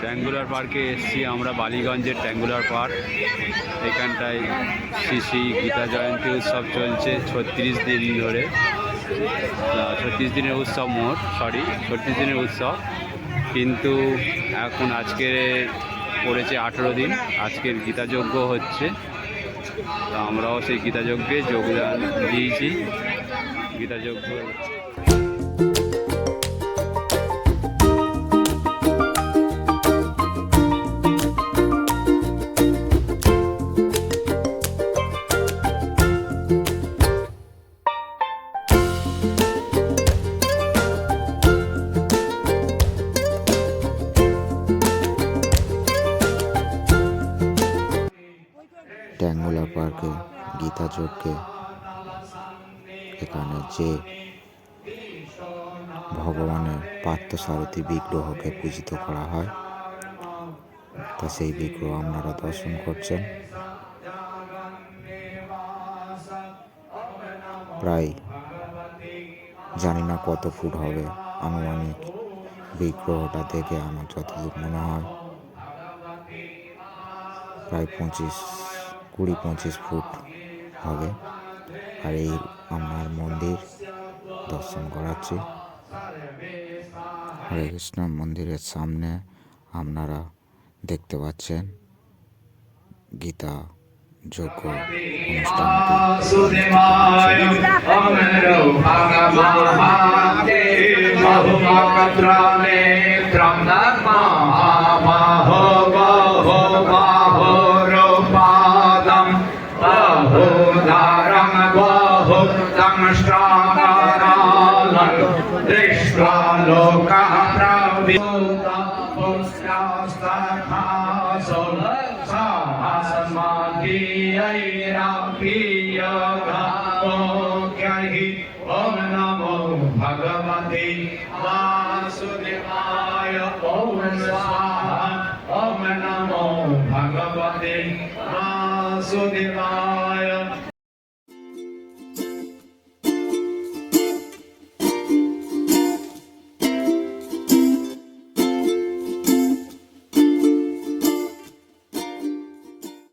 ট্যাঙ্গুলার পার্কে এসেছি আমরা, বালিগঞ্জের ট্যাঙ্গুলার পার্ক। এখানটায় শ্রী শ্রী গীতা জয়ন্তী উৎসব চলছে 36 দিন ধরে। 36 দিনের উৎসব, 36 দিনের উৎসব। কিন্তু এখন আজকে পড়েছে 18 দিন। আজকের গীতাযজ্ঞ হচ্ছে, তো আমরাও সেই গীতাযজ্ঞে যোগদান দিয়েছি। গীতাযজ্ঞ ট্যাঙ্গুলার পার্কে গীতাযজ্ঞে এখানে যে ভগবানের পার্থসারথী বিগ্রহকে পূজিত করা হয়, তা সেই বিগ্রহ আপনারা দর্শন করছেন। প্রায় জানি না কত ফুট হবে আনুমানিক, বিগ্রহটা দেখে আমার যতদূর মনে হয় প্রায় 20-25 ফুট হবে। আর এই আপনার মন্দির দর্শন করাচ্ছি। হরে কৃষ্ণ। মন্দিরের সামনে আপনারা দেখতে পাচ্ছেন গীতা যজ্ঞ Om Namo Bhagavate Vasudevaya. Om Swaha. Om Namo Bhagavate Vasudevaya.